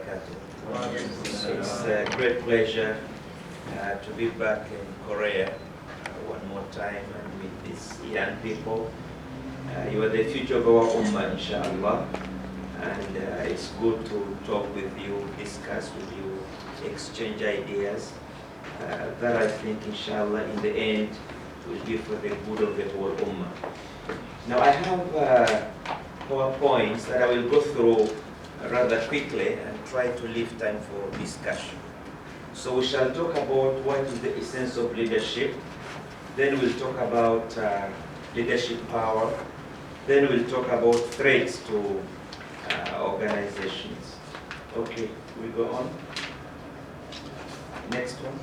wabarakatuh. It's a great pleasure to be back in Korea one more time and with these young people. You are the future of our ummah, inshallah. And it's good to talk with you, discuss with you, exchange ideas. That I think, inshallah, in the end, will be for the good of the whole ummah. Now I have PowerPoints that I will go through rather quickly and try to leave time for discussion. So we shall talk about what is the essence of leadership. Then we'll talk about leadership power. Then we'll talk about threats to organizations. Okay, we go on. Next one.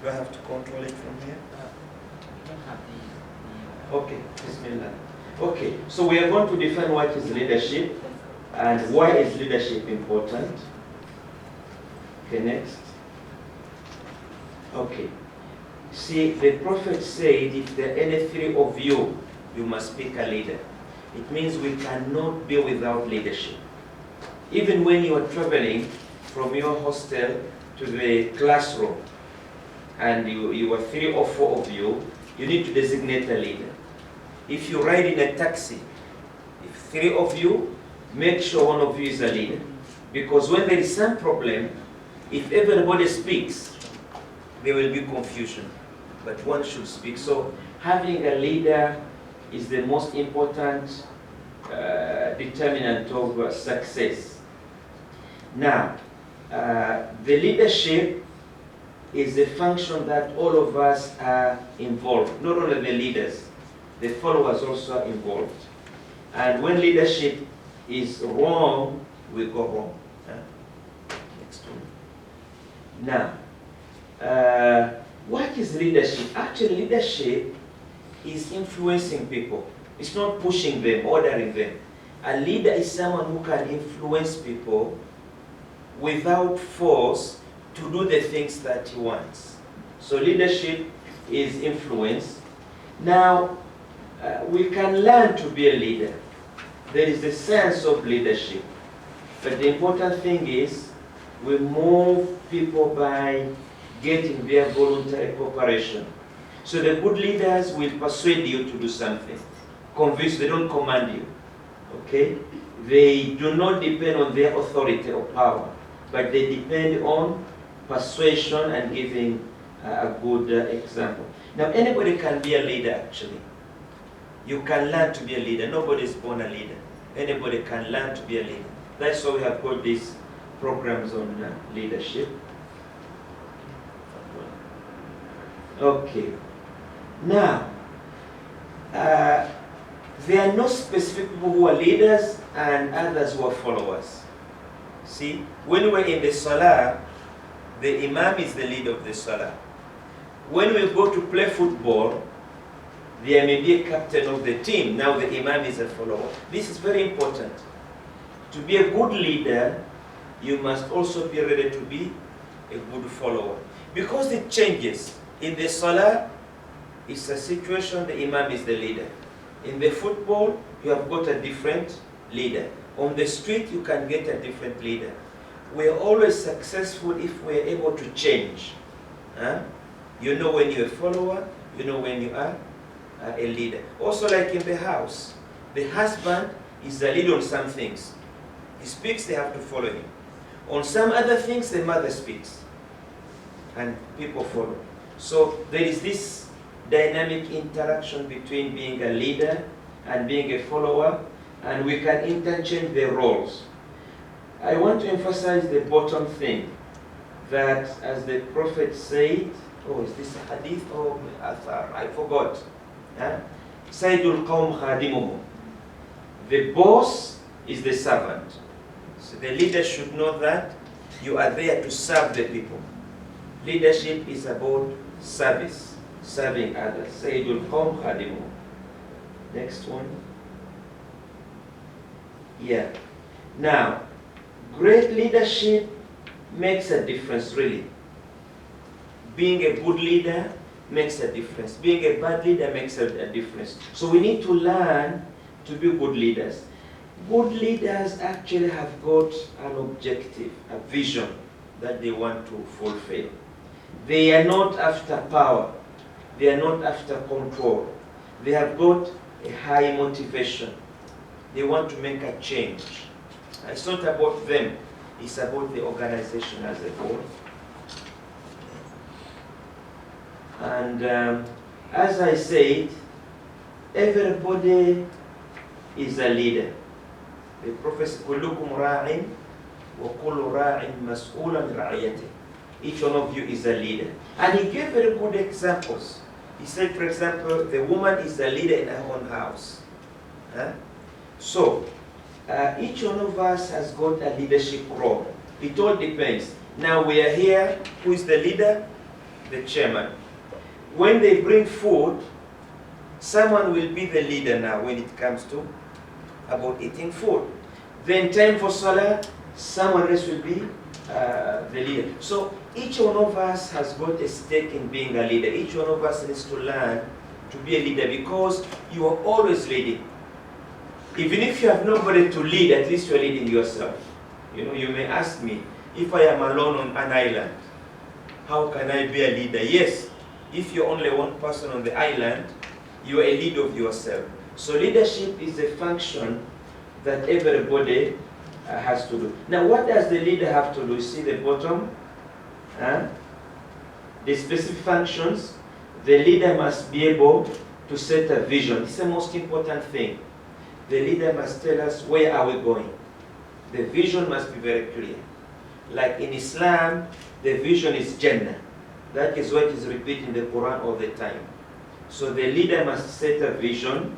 Do I have to control it from here? You don't have the Okay, Bismillah. Okay, so we are going to define what is leadership and why is leadership important. Okay, next. Okay. See, the Prophet said, if there are any three of you, you must pick a leader. It means we cannot be without leadership. Even when you are traveling from your hostel to the classroom, and you are 3 or 4 of you, you need to designate a leader. If you ride in a taxi, if 3 of you, make sure one of you is a leader. Because when there is some problem, if everybody speaks, there will be confusion. But one should speak. So having a leader is the most important determinant of success. Now, the leadership is a function that all of us are involved. Not only the leaders, the followers also are involved. And when leadership is wrong, we go wrong. Next one. Now, what is leadership? Actually, leadership is influencing people. It's not pushing them, ordering them. A leader is someone who can influence people without force to do the things that he wants. So leadership is influence. Now, we can learn to be a leader. There is a sense of leadership. But the important thing is we move people by getting their voluntary cooperation. So the good leaders will persuade you to do something. Convince, they don't command you. Okay? They do not depend on their authority or power, but they depend on persuasion and giving a good example. Now, anybody can be a leader, actually. You can learn to be a leader. Nobody is born a leader. Anybody can learn to be a leader. That's why we have got these programs on leadership. Okay. Now, there are no specific people who are leaders and others who are followers. See, when we're in the Salah, the Imam is the leader of the Salah. When we go to play football, there may be a captain of the team. Now the Imam is a follower. This is very important. To be a good leader, you must also be ready to be a good follower. Because it changes. In the Salah, it's a situation, the Imam is the leader. In the football, you have got a different leader. On the street, you can get a different leader. We are always successful if we are able to change. You know when you're a follower, you know when you are a leader. Also like in the house, the husband is the leader on some things. He speaks, they have to follow him. On some other things, the mother speaks. And people follow. So there is this dynamic interaction between being a leader and being a follower, and we can interchange the roles. I want to emphasize the bottom thing, that as the Prophet said, oh, is this a hadith or athar? I forgot. Sayyidul Qawm Khadimuhum. The boss is the servant. So the leader should know that you are there to serve the people. Leadership is about service, serving others. Sayyidul Qawm Khadimuhum. Next one. Yeah. Now, great leadership makes a difference, really. Being a good leader makes a difference. Being a bad leader makes a difference. So we need to learn to be good leaders. Good leaders actually have got an objective, a vision that they want to fulfill. They are not after power. They are not after control. They have got a high motivation. They want to make a change. It's not about them. It's about the organization as a whole. And as I said, everybody is a leader. The Prophet said, كلكم راع وكل راع مسؤول عن رعيته. Each one of you is a leader. And he gave very good examples. He said, for example, the woman is a leader in her own house. So, each one of us has got a leadership role. It all depends. Now we are here. Who is the leader? The chairman. When they bring food, someone will be the leader now when it comes to about eating food. Then time for salah, someone else will be the leader. So each one of us has got a stake in being a leader. Each one of us needs to learn to be a leader because you are always leading. Even if you have nobody to lead, at least you are leading yourself. You know, you may ask me, if I am alone on an island, how can I be a leader? Yes, if you're only one person on the island, you are a leader of yourself. So leadership is a function that everybody has to do. Now, what does the leader have to do? You see the bottom? The specific functions. The leader must be able to set a vision. It's the most important thing. The leader must tell us where are we going. The vision must be very clear. Like in Islam, the vision is Jannah. That is what is repeated in the Quran all the time. So the leader must set a vision.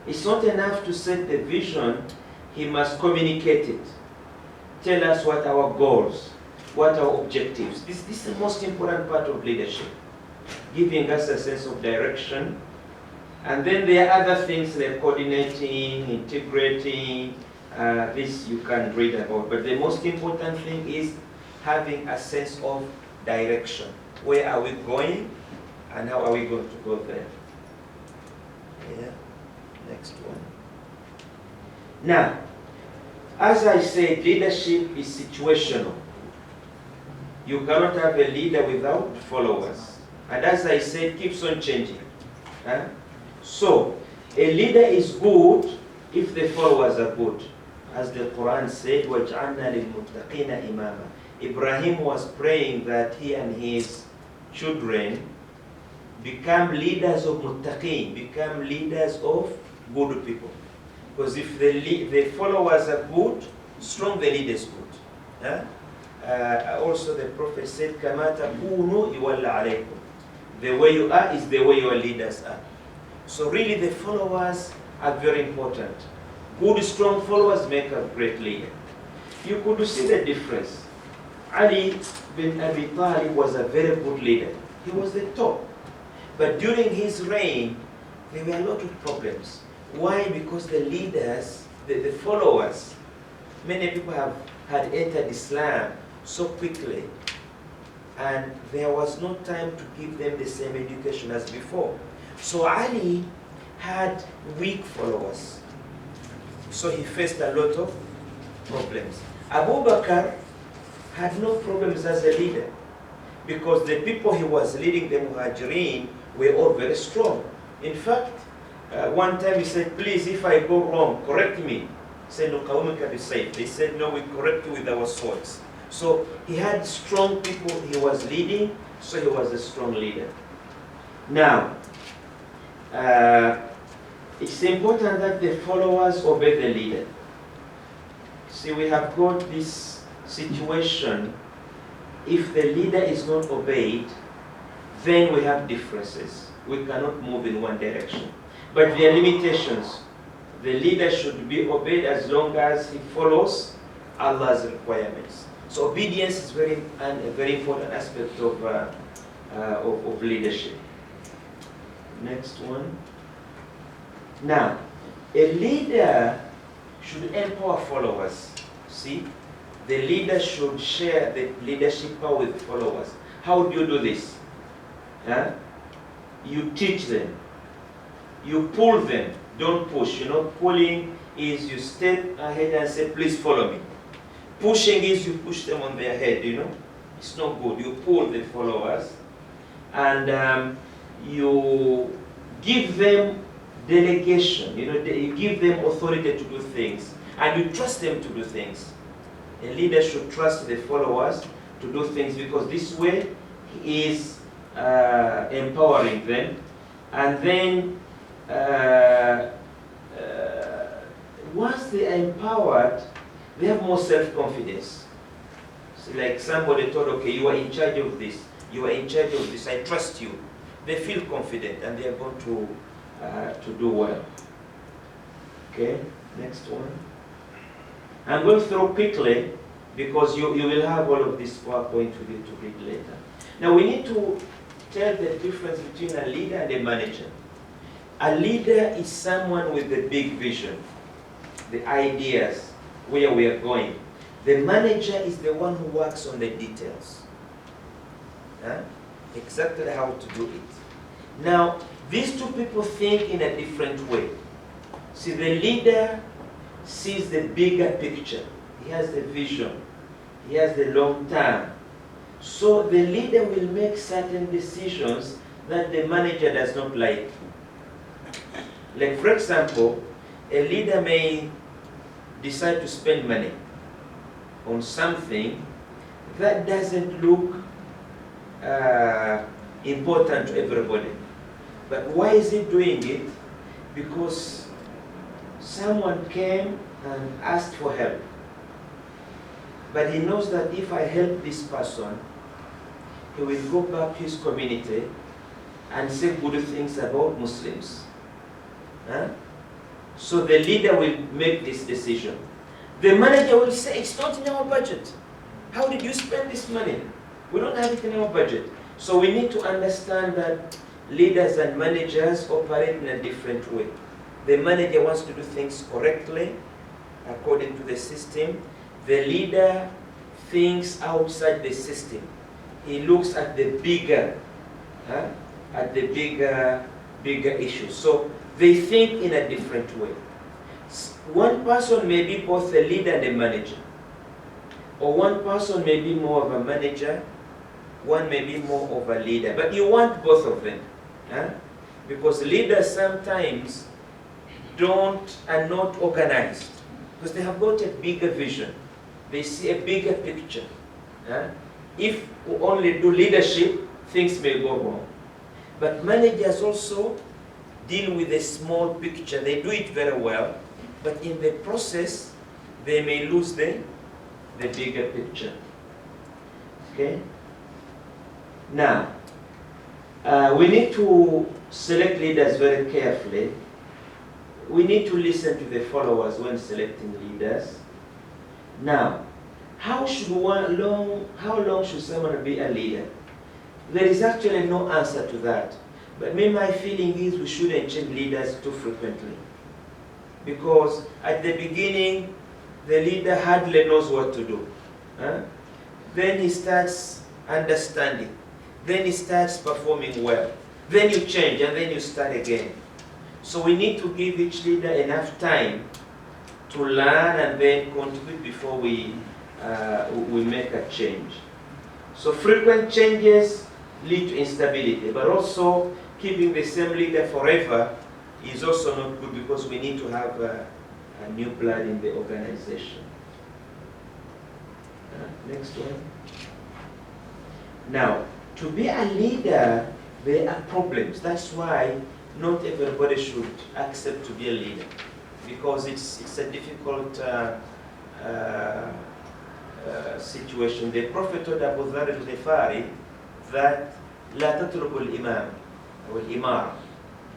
It's not enough to set the vision, he must communicate it. Tell us what our goals, what our objectives. This is the most important part of leadership. Giving us a sense of direction. And then there are other things like coordinating, integrating, this you can read about. But the most important thing is having a sense of direction. Where are we going and how are we going to go there? Yeah. Next one. Now, as I said, leadership is situational. You cannot have a leader without followers. And as I said, keeps on changing. So, a leader is good if the followers are good. As the Quran said, وَجْعَلْنَا لِلْمُتَّقِينَ إِمَامًا. Ibrahim was praying that he and his children become leaders of muttaqeen, become leaders of good people. Because if the followers are good, strong, the leader is good. Also the Prophet said, كَمَا تَكُونُوا يُوَلَّ عَلَيْكُمْ. The way you are is the way your leaders are. So really the followers are very important. Good, strong followers make a great leader. You could see the difference. Ali bin Abi Talib was a very good leader. He was the top. But during his reign, there were a lot of problems. Why? Because the leaders, the followers, many people had entered Islam so quickly, and there was no time to give them the same education as before. So Ali had weak followers. So he faced a lot of problems. Abu Bakr had no problems as a leader because the people he was leading, the Muhajirin, were all very strong. In fact, one time he said, please, if I go wrong, correct me. He said, no, Qawmika be safe. They said, no, we correct you with our swords. So he had strong people he was leading, so he was a strong leader. Now, it's important that the followers obey the leader. See, we have got this situation. If the leader is not obeyed, then we have differences. We cannot move in one direction. But there are limitations. The leader should be obeyed as long as he follows Allah's requirements. So obedience is a very important aspect of leadership. Next one. Now, a leader should empower followers. See, the leader should share the leadership power with followers. How do you do this? You teach them. You pull them. Don't push. You're not pulling is you step ahead and say, please follow me. Pushing is you push them on their head, you know. It's not good. You pull the followers and you give them delegation, you know, you give them authority to do things and you trust them to do things. A leader should trust the followers to do things because this way he is empowering them. And then once they are empowered, they have more self-confidence. So like somebody told, okay, you are in charge of this, you are in charge of this, I trust you. They feel confident and they are going to do well. Okay, next one. I'm going through quickly because you will have all of this PowerPoint with you to read later. Now we need to tell the difference between a leader and a manager. A leader is someone with the big vision, the ideas, where we are going. The manager is the one who works on the details. Exactly how to do it. Now, these two people think in a different way. See, the leader sees the bigger picture. He has the vision. He has the long term. So the leader will make certain decisions that the manager does not like. Like for example, a leader may decide to spend money on something that doesn't look important to everybody. But why is he doing it? Because someone came and asked for help. But he knows that if I help this person, he will go back to his community and say good things about Muslims. So the leader will make this decision. The manager will say, it's not in our budget. How did you spend this money? We don't have it in our budget. So we need to understand that leaders and managers operate in a different way. The manager wants to do things correctly, according to the system. The leader thinks outside the system. He looks at the bigger, bigger issues. So they think in a different way. One person may be both a leader and a manager. Or one person may be more of a manager, one may be more of a leader. But you want both of them. Because leaders sometimes are not organized. Because they have got a bigger vision. They see a bigger picture. If we only do leadership, things may go wrong. But managers also deal with a small picture. They do it very well, but in the process, they may lose the bigger picture. Okay? Now, we need to select leaders very carefully. We need to listen to the followers when selecting leaders. Now, how long should someone be a leader? There is actually no answer to that. But my feeling is we shouldn't change leaders too frequently. Because at the beginning, the leader hardly knows what to do. Then he starts understanding. Then he starts performing well. Then you change and then you start again. So we need to give each leader enough time to learn and then contribute before we make a change. So frequent changes lead to instability, but also keeping the same leader forever is also not good because we need to have a new blood in the organization. Next one. Now, to be a leader, there are problems. That's why not everybody should accept to be a leader, because it's a difficult situation. The Prophet told Abu Dharr al-Ghifari that لا تترك الإمام or الإمارة.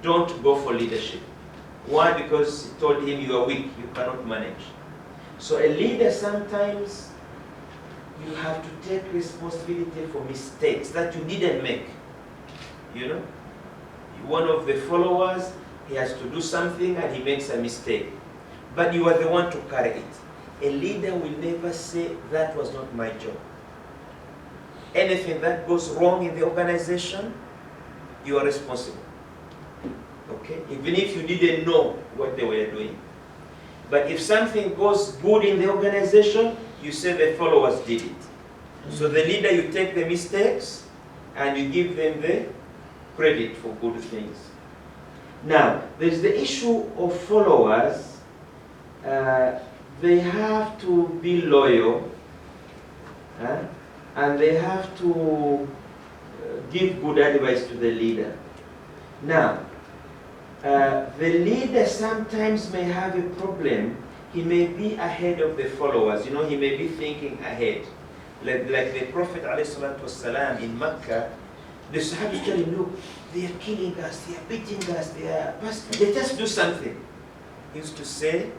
Don't go for leadership. Why? Because he told him you are weak, you cannot manage. So a leader, sometimes you have to take responsibility for mistakes that you didn't make. You know, one of the followers, he has to do something and he makes a mistake, but you are the one to carry it. A leader will never say that was not my job. Anything that goes wrong in the organization, you are responsible. Okay? Even if you didn't know what they were doing. But if something goes good in the organization, you say the followers did it. So the leader, you take the mistakes and you give them the credit for good things. Now, there's the issue of followers. They have to be loyal, and they have to give good advice to the leader. Now, the leader sometimes may have a problem. He may be ahead of the followers. You know, he may be thinking ahead. Like the Prophet ﷺ in Mecca, the Sahabis tell him, look, they are killing us, they are beating us, let us do something. He used to say,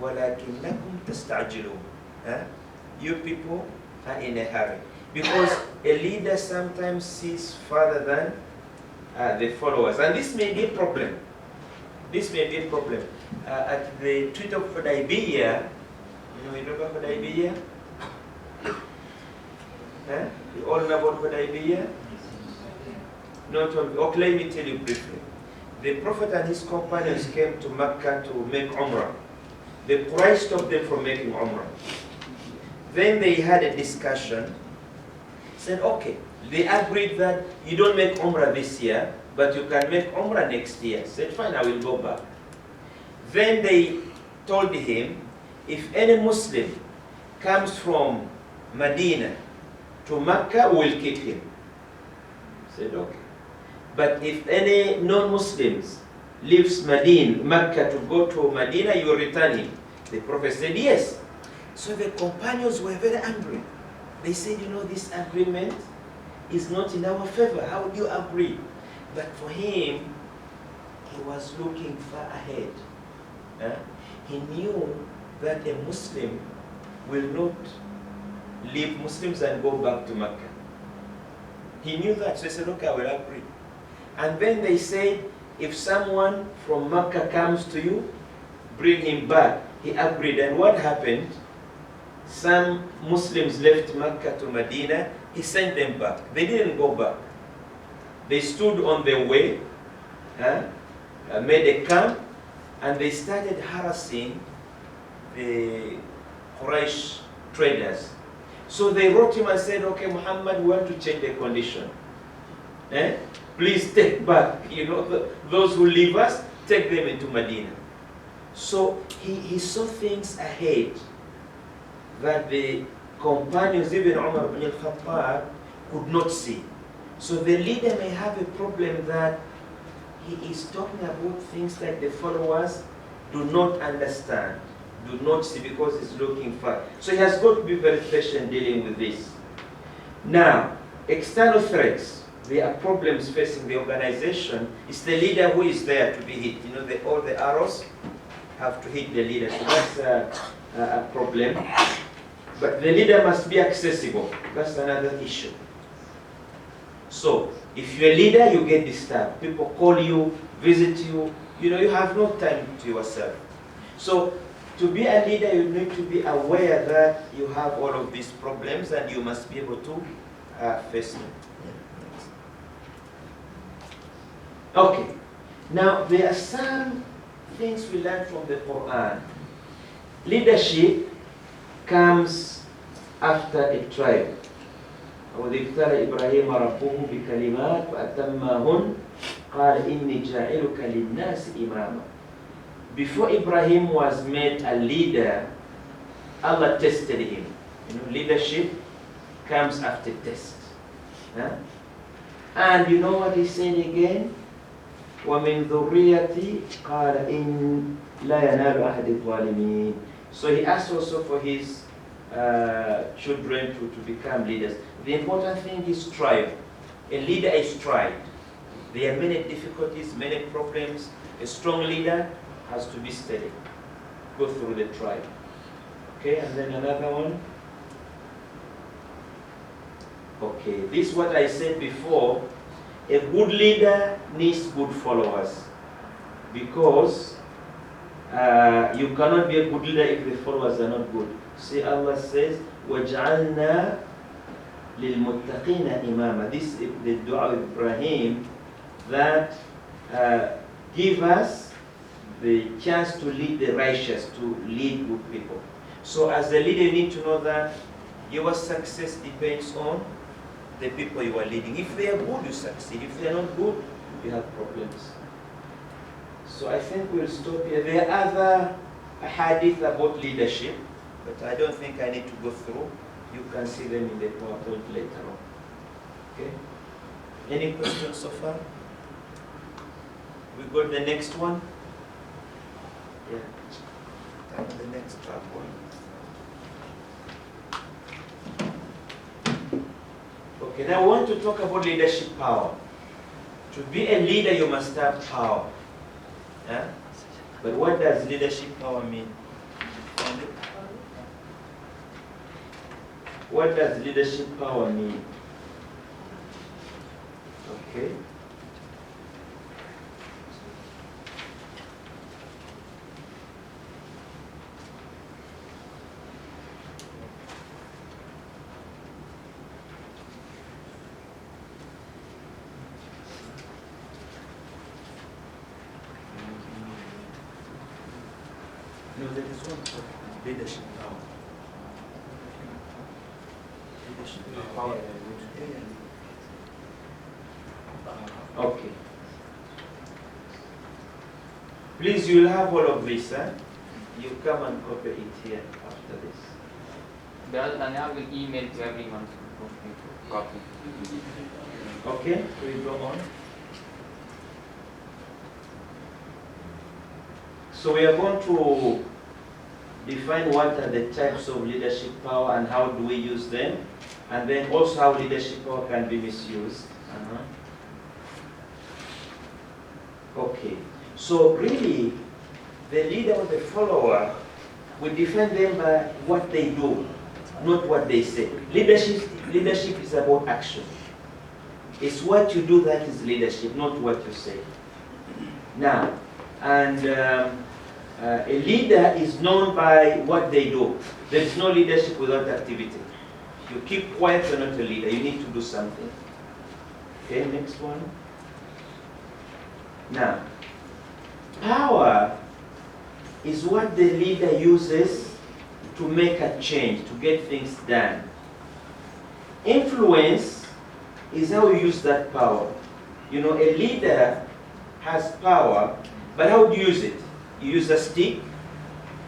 وَلَكِنَّكُمْ تَسْتَعْجِلُونَ. You people are in a hurry. Because a leader sometimes sees further than the followers. And this may be a problem. This may be a problem. At the Treaty of Hudaybiyah, you know about Hudaybiyah? You all know about Hudaybiyah? Not only. Okay, let me tell you briefly. The Prophet and his companions came to Mecca to make Umrah. The Quraysh stopped them from making Umrah. Then they had a discussion. Said, okay, they agreed that you don't make Umrah this year, but you can make Umrah next year. Said, fine, I will go back. Then they told him, if any Muslim comes from Medina to Mecca, we will keep him. Said, okay. But if any non-Muslims leaves Mecca to go to Medina, you will return him. The Prophet said, yes. So the companions were very angry. They said, you know, this agreement is not in our favor. How would you agree? But for him, he was looking far ahead. He knew that a Muslim will not leave Muslims and go back to Mecca. He knew that, so he said, okay, I will agree. And then they said, if someone from Mecca comes to you, bring him back. He agreed, and what happened? Some Muslims left Mecca to Medina, he sent them back. They didn't go back. They stood on their way, made a camp, and they started harassing the Quraysh traders. So they wrote him and said, okay, Muhammad, we want to change the condition. Please take back, you know, those who leave us, take them into Medina. So he saw things ahead that the companions, even Umar ibn al-Khattab, could not see. So the leader may have a problem that he is talking about things that the followers do not understand, do not see, because he's looking far. So he has got to be very patient dealing with this. Now, external threats, there are problems facing the organization. It's the leader who is there to be hit. You know, all the arrows have to hit the leader. So that's a problem. But the leader must be accessible. That's another issue. So, if you're a leader, you get disturbed. People call you, visit you. You know, you have no time to yourself. So, to be a leader, you need to be aware that you have all of these problems and you must be able to face them. Okay. Now, there are some things we learn from the Quran. Leadership comes after a trial. وَإِذِ ابْتَلَى إِبْرَاهِيمَ رَبُّهُ بِكَلِمَاتٍ فَأَتَمَّهُنَّ قَالَ إِنِّي جَاعِلُكَ لِلنَّاسِ إِمَامًا. Before Ibrahim was made a leader, Allah tested him. You know, leadership comes after test. And you know what he said again? وَمِنْ ذُرِّيَّتِي قَالَ إِنْ لَا يَنَالُ أَحَدِ الظَّالِمِينَ. So he asked also for his children to become leaders. The important thing is trial. A leader is tried. There are many difficulties, many problems. A strong leader has to be steady. Go through the trial. Okay, and then another one. Okay, this is what I said before. A good leader needs good followers. Because you cannot be a good leader if the followers are not good. See, Allah says, وَجْعَلْنَا لِلْمُتَّقِينَ إِمَامًا. This is the dua of Ibrahim, that give us the chance to lead the righteous, to lead good people. So as a leader, you need to know that your success depends on the people you are leading. If they are good, you succeed. If they are not good, you have problems. So I think we'll stop here. There are other hadith about leadership, but I don't think I need to go through. You can see them in the PowerPoint later on. Okay? Any questions so far? We got the next one? Yeah. And the next PowerPoint. Okay, now I want to talk about leadership power. To be a leader, you must have power. Yeah? But what does leadership power mean? What does leadership power mean? Okay. No, there is one for leadership power. Leadership power. Okay. Please, you'll have all of this, huh? You come and copy it here after this. And I will email to everyone to copy. Okay, we go on. So we are going to define what are the types of leadership power and how do we use them, and then also how leadership power can be misused. Okay, so really, the leader or the follower, we define them by what they do, not what they say. Leadership is about action. It's what you do that is leadership, not what you say. Now, and a leader is known by what they do. There is no leadership without activity. You keep quiet, you're not a leader. You need to do something. Okay, next one. Now, power is what the leader uses to make a change, to get things done. Influence is how you use that power. You know, a leader has power, but how do you use it? You use a stick,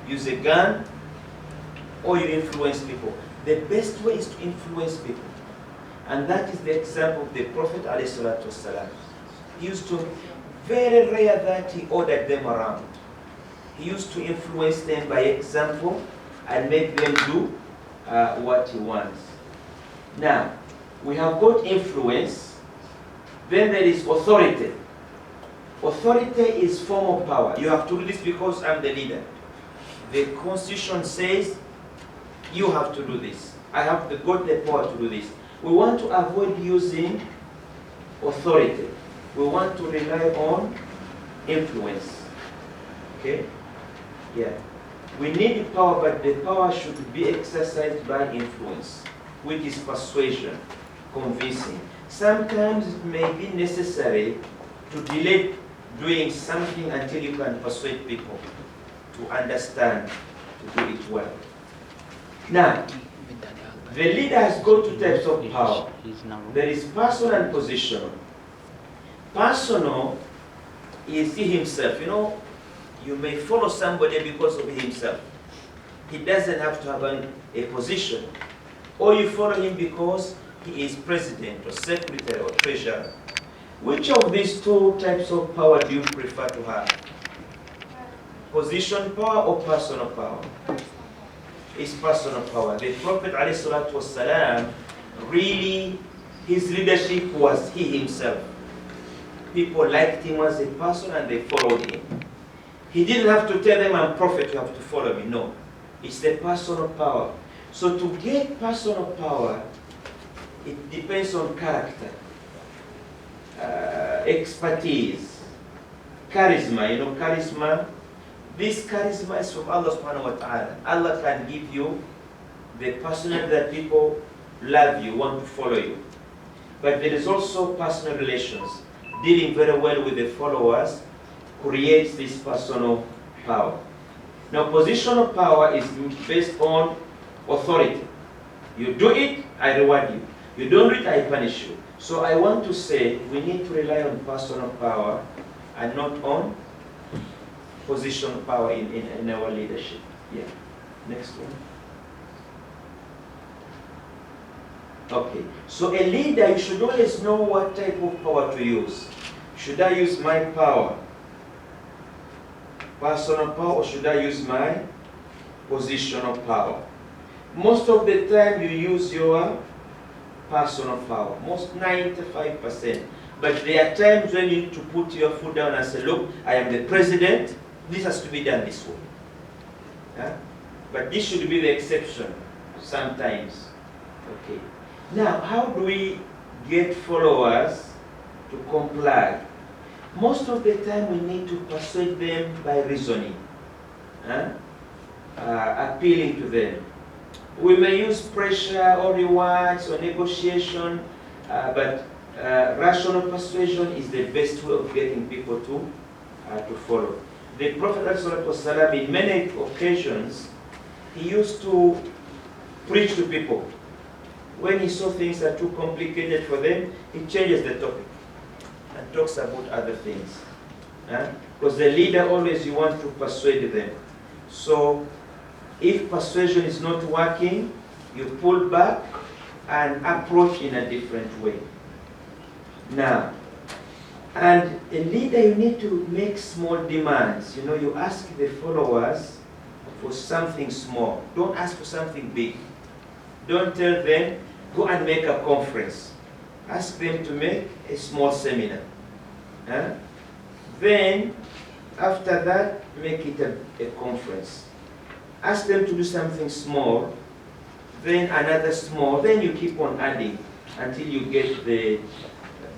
use a gun, or you influence people. The best way is to influence people. And that is the example of the Prophet ﷺ. He used to, very rare that he ordered them around. He used to influence them by example and make them do what he wants. Now, we have got influence, then there is authority. Authority is form of power. You have to do this because I'm the leader. The Constitution says you have to do this. I have got the power to do this. We want to avoid using authority. We want to rely on influence. Okay? Yeah. We need power, but the power should be exercised by influence, which is persuasion, convincing. Sometimes it may be necessary to delay doing something until you can persuade people to understand, to do it well. Now, the leader has got two types of power. There is personal and positional. Personal is he himself. You know, you may follow somebody because of himself. He doesn't have to have a position. Or you follow him because he is president or secretary or treasurer. Which of these two types of power do you prefer to have? Position power or personal power? It's personal power. The Prophet ﷺ, really, his leadership was he himself. People liked him as a person and they followed him. He didn't have to tell them, I'm prophet, you have to follow me. No. It's the personal power. So to get personal power, it depends on character, expertise, charisma. You know, charisma. This charisma is from Allah subhanahu wa ta'ala. Allah can give you the personality that people love you, want to follow you. But there is also personal relations, dealing very well with the followers creates this personal power. Now, positional power is based on authority. You do it, I reward you. You don't do it, I punish you. So I want to say we need to rely on personal power and not on positional power in our leadership. Yeah. Next one. Okay. So a leader, you should always know what type of power to use. Should I use my power, personal power, or should I use my positional power? Most of the time you use your personal power, most 95%. But there are times when you need to put your foot down and say, look, I am the president, this has to be done this way. Yeah? But this should be the exception sometimes. Okay. Now, how do we get followers to comply? Most of the time we need to persuade them by reasoning, appealing to them. We may use pressure or rewards or negotiation, but rational persuasion is the best way of getting people to follow. The Prophet ﷺ, in many occasions, he used to preach to people. When he saw things are too complicated for them, he changes the topic and talks about other things. Because the leader always, you want to persuade them. So if persuasion is not working, you pull back and approach in a different way. Now, and a leader, you need to make small demands. You know, you ask the followers for something small. Don't ask for something big. Don't tell them, go and make a conference. Ask them to make a small seminar. Then, after that, make it a conference. Ask them to do something small, then another small, then you keep on adding until you get the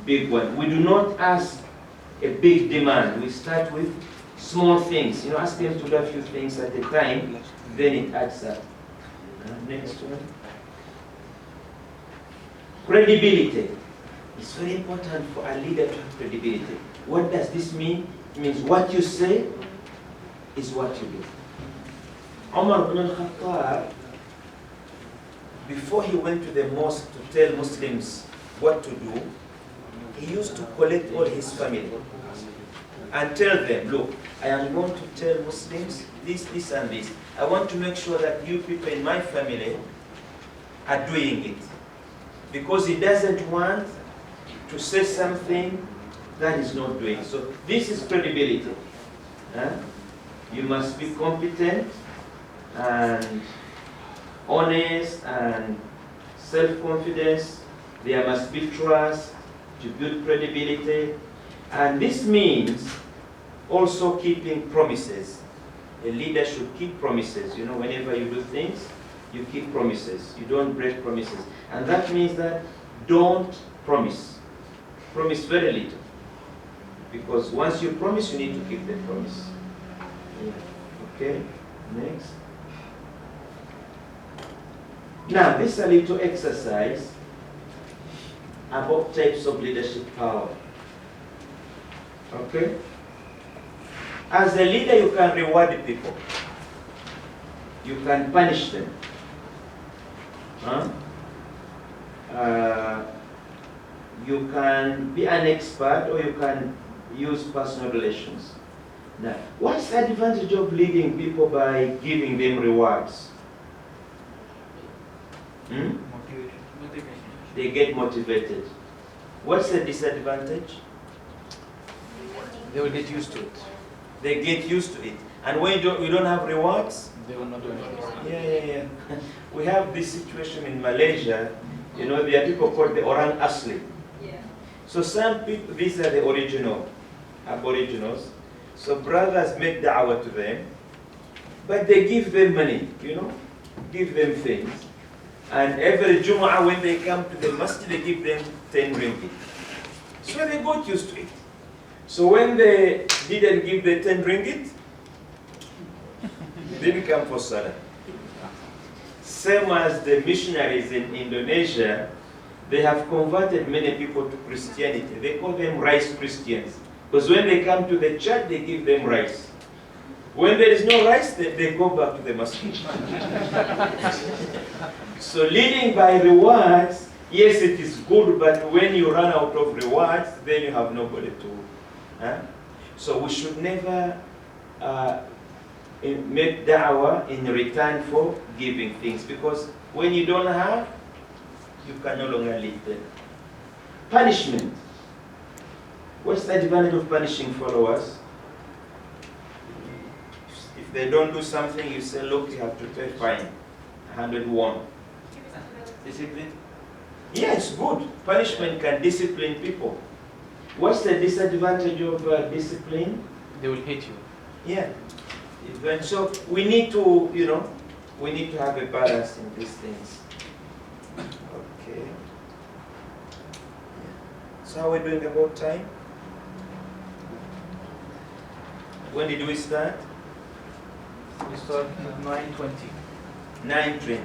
big one. We do not ask a big demand. We start with small things. You know, ask them to do a few things at a time, then it adds up. Next one. Credibility. It's very important for a leader to have credibility. What does this mean? It means what you say is what you do. Omar ibn al-Khattab, before he went to the mosque to tell Muslims what to do, he used to collect all his family and tell them, look, I am going to tell Muslims this, this, and this. I want to make sure that you people in my family are doing it. Because he doesn't want to say something that he's not doing. So this is credibility. You must be competent and honest and self-confidence. There must be trust to build credibility. And this means also keeping promises. A leader should keep promises. You know, whenever you do things, you keep promises. You don't break promises. And that means that don't promise. Promise very little. Because once you promise, you need to keep the promise. Yeah. Okay, next. Now, this is a little exercise about types of leadership power. Okay? As a leader, you can reward people. You can punish them. You can be an expert, or you can use personal relations. Now, what's the advantage of leading people by giving them rewards? Motivation. They get motivated. What's the disadvantage? They will get used to it. They get used to it. And when you don't have rewards, They will not do it. yeah. We have this situation in Malaysia. You know, there are people called the Orang Asli. Yeah. So some people, these are the original aboriginals. So brothers make da'wah to them, but they give them money, you know, give them things. And every Jumu'ah when they come to the masjid, they give them 10 ringgit. So they got used to it. So when they didn't give the 10 ringgit, they didn't come for Salah. Same as the missionaries in Indonesia, they have converted many people to Christianity. They call them rice Christians. Because when they come to the church, they give them rice. When there is no rice, they go back to the mosque. So leading by rewards, yes, it is good, but when you run out of rewards, then you have nobody to. So we should never make da'wah in return for giving things, because when you don't have, you can no longer live them. Punishment. What's the advantage of punishing followers? If they don't do something, you say, look, you have to pay fine, 101. Discipline? Yeah, it's good. Punishment can discipline people. What's the disadvantage of discipline? They will hate you. Yeah. So we need to, we need to have a balance in these things. Okay. So how are we doing about time? When did we start? We start at 9:20. 9:20.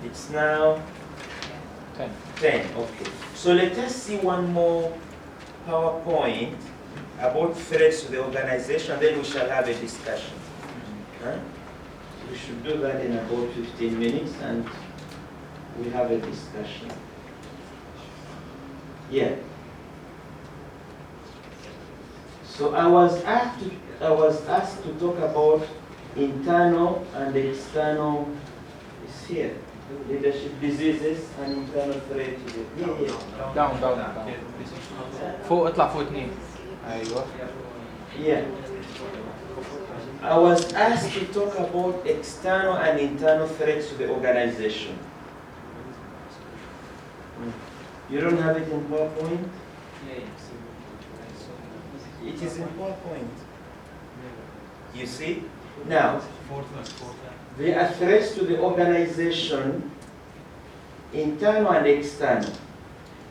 It's now 10. 10. Okay. So let us see one more PowerPoint about threats to the organization, then we shall have a discussion. We should do that in about 15 minutes and we have a discussion. Yeah. So I was asked to talk about internal and external, it's here, leadership diseases and internal threat to the, Down. فوق اطلع فوق 2. ايوه. Yeah. I was asked to talk about external and internal threats to the organization. You don't have it in PowerPoint? It is in PowerPoint. You see? Now, there are threats to the organization, internal and external.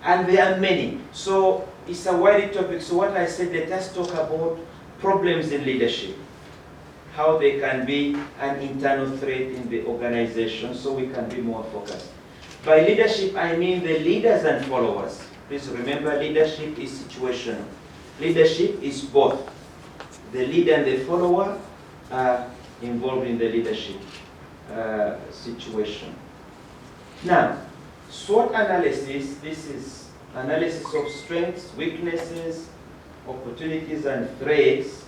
And there are many. So it's a wide topic. So what I said, let us talk about problems in leadership. How they can be an internal threat in the organization so we can be more focused. By leadership, I mean the leaders and followers. Please remember, leadership is situational. Leadership is both. The leader and the follower are involved in the leadership situation. Now, SWOT analysis, this is analysis of strengths, weaknesses, opportunities, and threats.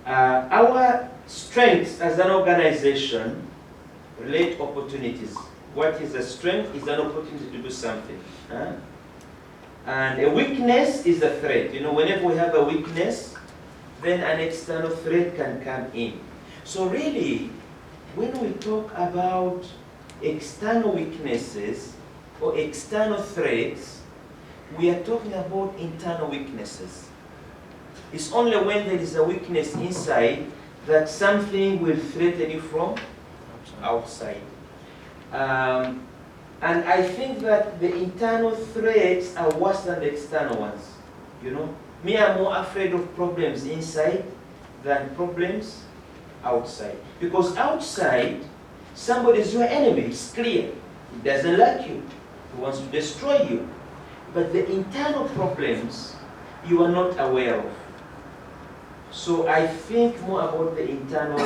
Our strengths as an organization relate opportunities. What is a strength? Is an opportunity to do something. And a weakness is a threat. Whenever we have a weakness, then an external threat can come in. So really, when we talk about external weaknesses or external threats, we are talking about internal weaknesses. It's only when there is a weakness inside that something will threaten you from outside. And I think that the internal threats are worse than the external ones. Me, I'm more afraid of problems inside than problems outside. Because outside, somebody is your enemy, it's clear. He doesn't like you, he wants to destroy you. But the internal problems, you are not aware of. So I think more about the internal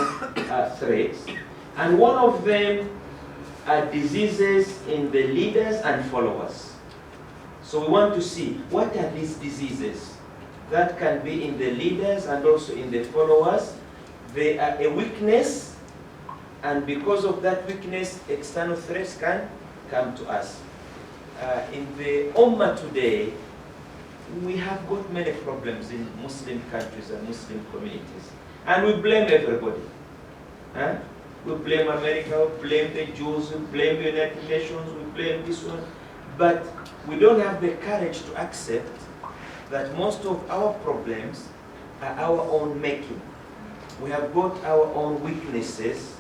threats. And one of them are diseases in the leaders and followers. So we want to see, what are these diseases? That can be in the leaders and also in the followers. They are a weakness, and because of that weakness, external threats can come to us. In the Ummah today, we have got many problems in Muslim countries and Muslim communities. And we blame everybody. We blame America, we blame the Jews, we blame the United Nations, we blame this one. But we don't have the courage to accept that most of our problems are our own making. We have got our own weaknesses,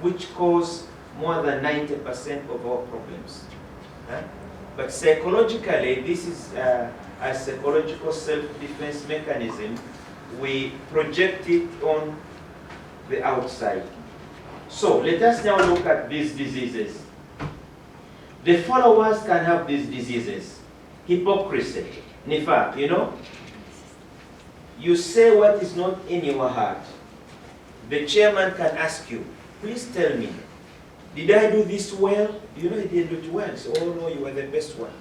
which cause more than 90% of our problems. But psychologically, this is a psychological self-defense mechanism. We project it on the outside. So let us now look at these diseases. The followers can have these diseases. Hypocrisy, nifaq, you say what is not in your heart. The chairman can ask you, please tell me, did I do this well? You know, he didn't do it well. So, oh no, you were the best one.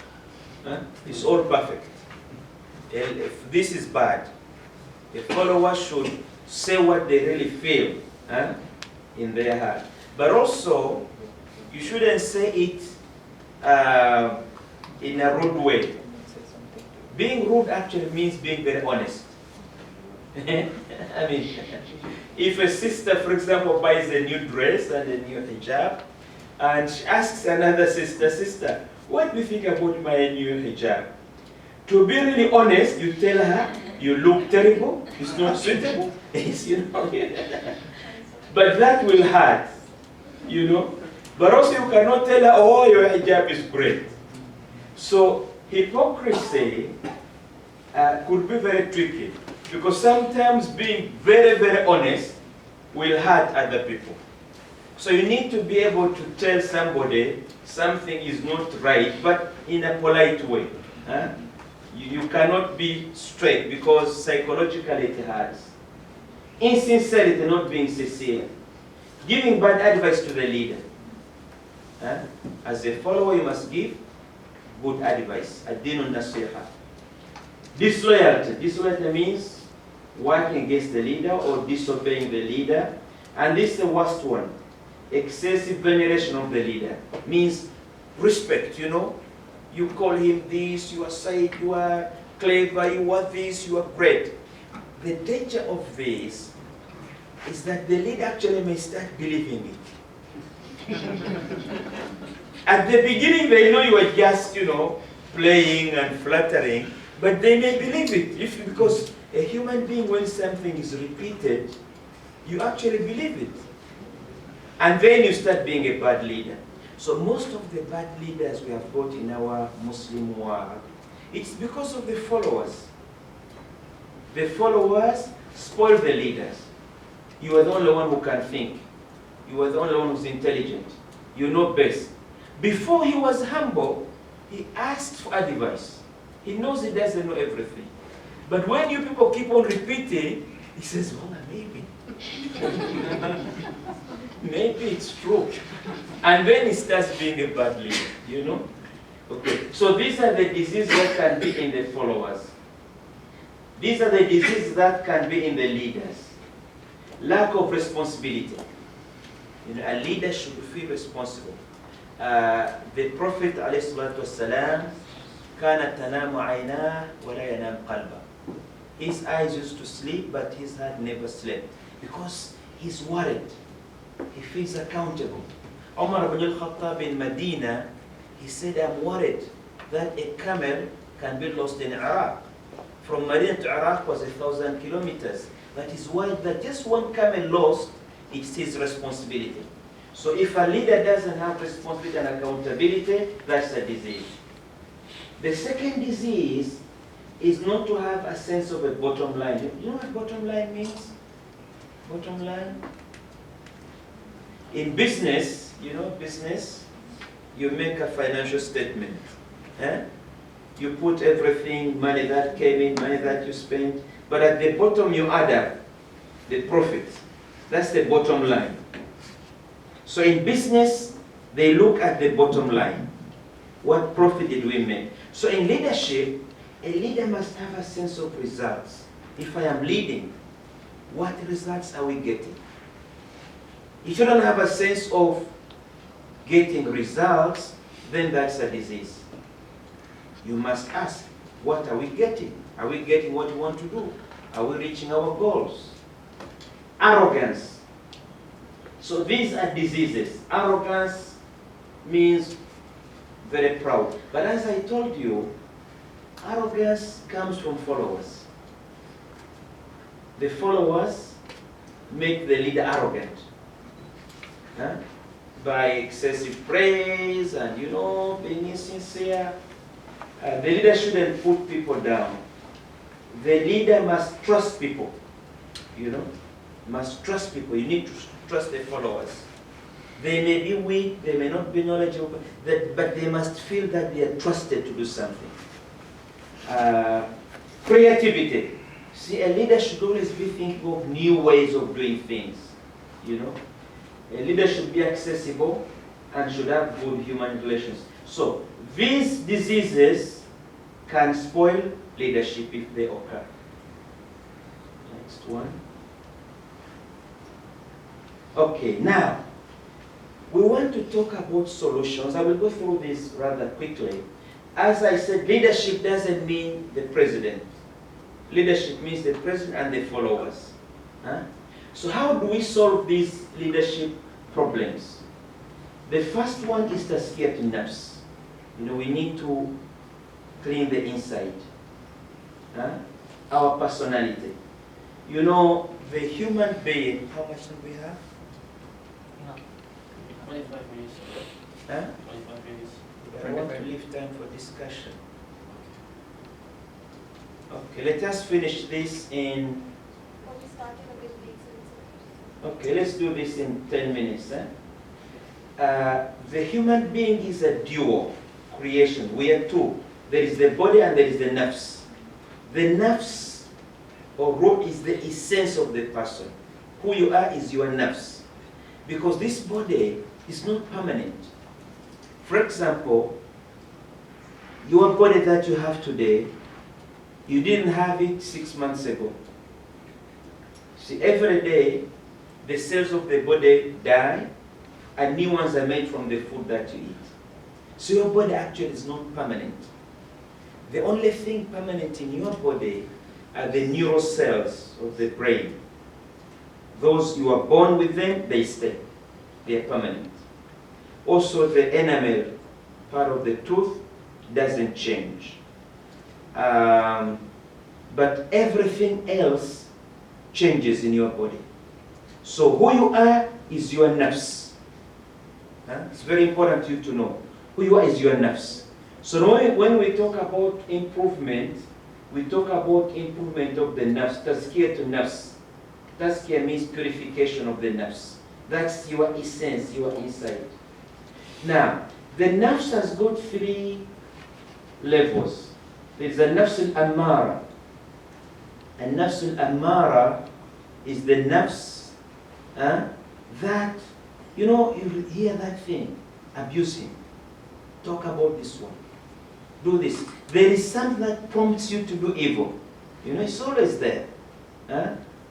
Huh? It's all perfect. And if this is bad, the followers should say what they really feel in their heart. But also, you shouldn't say it in a rude way. Being rude actually means being very honest. I mean, if a sister, for example, buys a new dress and a new hijab, and she asks another sister, sister, what do you think about my new hijab? To be really honest, you tell her, you look terrible, it's not suitable, you know. But that will hurt, you know. But also you cannot tell her, oh, your hijab is great. So hypocrisy could be very tricky, because sometimes being very, very honest will hurt other people. So you need to be able to tell somebody something is not right, but in a polite way. You cannot be straight, because psychologically it hurts. Insincerity, not being sincere. Giving bad advice to the leader. As a follower, you must give good advice. Ad-dinu nasiha. Disloyalty. Disloyalty means working against the leader or disobeying the leader. And this is the worst one. Excessive veneration of the leader. Means respect, you know. You call him this, you are Said, you are clever, you are this, you are great. The danger of this is that the leader actually may start believing it. At the beginning, they know you are just, you know, playing and flattering, but they may believe it. Because a human being, when something is repeated, you actually believe it. And then you start being a bad leader. So most of the bad leaders we have got in our Muslim world, it's because of the followers. The followers spoil the leaders. You are the only one who can think. You are the only one who's intelligent. You know best. Before he was humble, he asked for advice. He knows he doesn't know everything. But when you people keep on repeating, he says, well, maybe. Maybe it's true. And then he starts being a bad leader, you know? Okay, so these are the diseases that can be in the followers. These are the diseases that can be in the leaders. Lack of responsibility. You know, a leader should feel responsible. The Prophet ﷺ, كانت تنام عيناه ولا ينام قلبه. His eyes used to sleep, but his heart never slept, because he's worried. He feels accountable. Omar ibn al-Khattab in Medina, he said, I'm worried that a camel can be lost in Iraq. From Medina to Iraq was 1,000 kilometers. But he's worried that just one camel lost, it's his responsibility. So if a leader doesn't have responsibility and accountability, that's a disease. The second disease is not to have a sense of a bottom line. You know what bottom line means? Bottom line? In business, you know, business, you make a financial statement. You put everything, money that came in, money that you spent, but at the bottom you add up the profit. That's the bottom line. So in business, they look at the bottom line. What profit did we make? So in leadership, a leader must have a sense of results. If I am leading, what results are we getting? If you don't have a sense of getting results, then that's a disease. You must ask, what are we getting? Are we getting what we want to do? Are we reaching our goals? Arrogance. So these are diseases. Arrogance means very proud. But as I told you, arrogance comes from followers. The followers make the leader arrogant. By excessive praise and, you know, being insincere. The leader shouldn't put people down. The leader must trust people. You know, must trust people. You need to trust the followers. They may be weak, they may not be knowledgeable, but they must feel that they are trusted to do something. Creativity. See, a leader should always be thinking of new ways of doing things. You know, a leader should be accessible and should have good human relations. So these diseases can spoil leadership if they occur. Next one. Okay, now we want to talk about solutions. I will go through this rather quickly. As I said, leadership doesn't mean the president. Leadership means the president and the followers. Huh? So how do we solve these leadership problems? The first one is tazkiyatun nafs. You know, we need to clean the inside. Huh? Our personality. You know, the human being, how much do we have? 25 minutes. Huh? 25 minutes. I want to leave time for discussion. Okay, let us finish this in... We started a bit late, so Okay, let's do this in 10 minutes. The human being is a dual creation. We are two. There is the body and there is the nafs. The nafs or ruh is the essence of the person. Who you are is your nafs. Because this body is not permanent. For example, your body that you have today, you didn't have it 6 months ago. See, every day, the cells of the body die, and new ones are made from the food that you eat. So your body actually is not permanent. The only thing permanent in your body are the neural cells of the brain. Those you are born with them, they stay. They are permanent. Also, the enamel part of the tooth doesn't change. But everything else changes in your body. So who you are is your nafs. It's very important to you to know. Who you are is your nafs. So when we talk about improvement, we talk about improvement of the nafs, tazkiyatun nafs. Tazkiyah means purification of the nafs. That's your essence, your inside. Now, the nafs has got 3 levels. There's a nafs al-ammara. And nafs al-ammara is the nafs that, you know, you hear that thing, abuse him. Talk about this one. Do this. There is something that prompts you to do evil. You know, it's always there.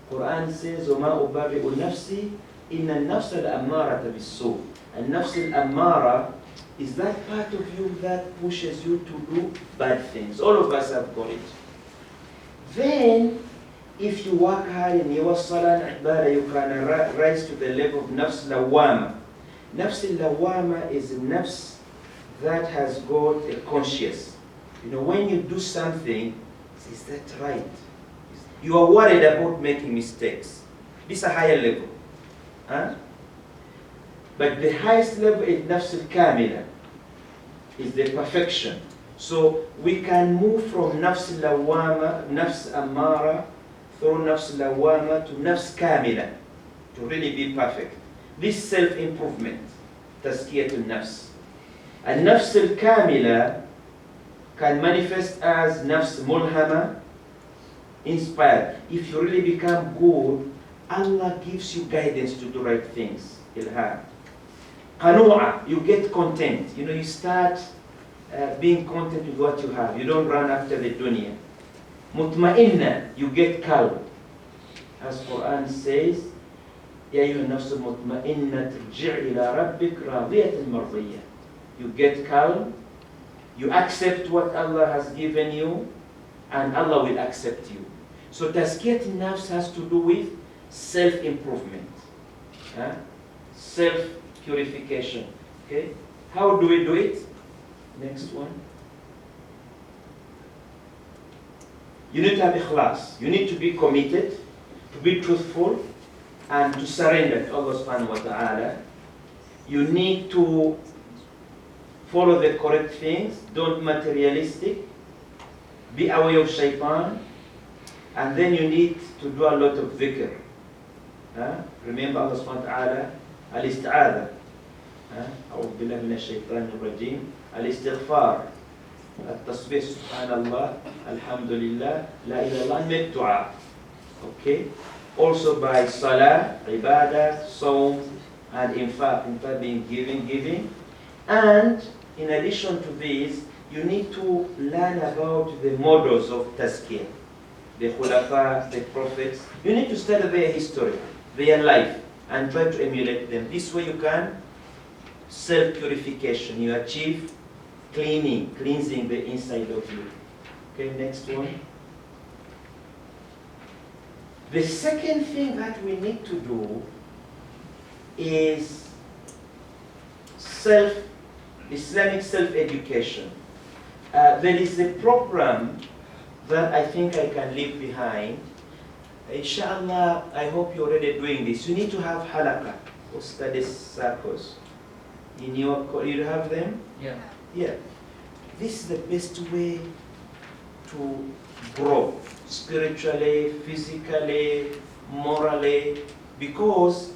Quran says, وَمَا أُبَرِّئُ نَفْسِي إِنَّ النَّفْسَ الْأَمَّارَةَ بِالسُّوءِ. And nafs al-ammara is that part of you that pushes you to do bad things. All of us have got it. Then, if you work hard in your salah and ibadah, you can rise to the level of nafs lawama. Nafs lawama is a nafs that has got a conscience. You know, when you do something, is that right? You are worried about making mistakes. This is a higher level. But the highest level is nafs al-kamila, is the perfection. So we can move from nafs lawama, nafs ammara, through nafs lawama to nafs kamila, to really be perfect. This self-improvement, tazkiyatun nafs. And nafs al-kamila can manifest as nafs mulhama, inspired. If you really become good, Allah gives you guidance to do right things. Ilham. Qanu'a, you get content. You know, you start being content with what you have. You don't run after the dunya. Mutma'inna, you get calm. As Quran says, Ya ayyuha nafsu mutma'inna tarji' ila rabbik radiyatan mardiyya. You get calm, you accept what Allah has given you, and Allah will accept you. So tazkiyat nafs has to do with self-improvement, self-purification. Okay? How do we do it? Next one. You need to have ikhlas. You need to be committed, to be truthful, and to surrender to Allah subhanahu wa ta'ala. You need to follow the correct things, don't materialistic, be aware of shaitan, and then you need to do a lot of dhikr. Remember Allah subhanahu wa ta'ala, al-isti'adha. أعوذ بالله من الشيطان الرجيم. الاستغفار. التصبيح سبحان الله, Alhamdulillah, La ilaha illallah, make dua. Okay? Also by salah, ibadah, sawm, and infaq being giving. And in addition to this, you need to learn about the models of tazkiyah, the khulafa, the prophets. You need to study their history, their life, and try to emulate them. This way you can self-purification. You achieve cleansing the inside of you. Okay, next one. The second thing that we need to do is Islamic self-education. There is a program that I think I can leave behind. Inshallah, I hope you're already doing this. You need to have halaqah or study circles. You have them? Yeah. Yeah. This is the best way to grow spiritually, physically, morally, because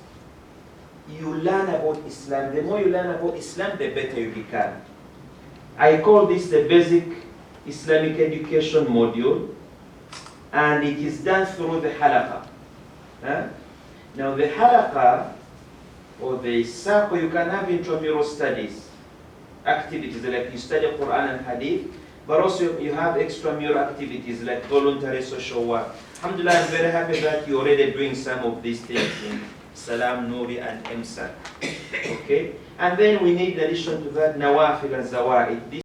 you learn about Islam. The more you learn about Islam, the better you become. I call this the basic Islamic education module, and it is done through the halaqah. Now the halaqah, or the circle, you can have intramural studies, activities like you study Quran and Hadith, but also you have extramural activities like voluntary social work. Alhamdulillah, I'm very happy that you're already doing some of these things in Salam, Nuri, and Emsa. Okay? And then we need, in addition to that, Nawafil and Zawa'id.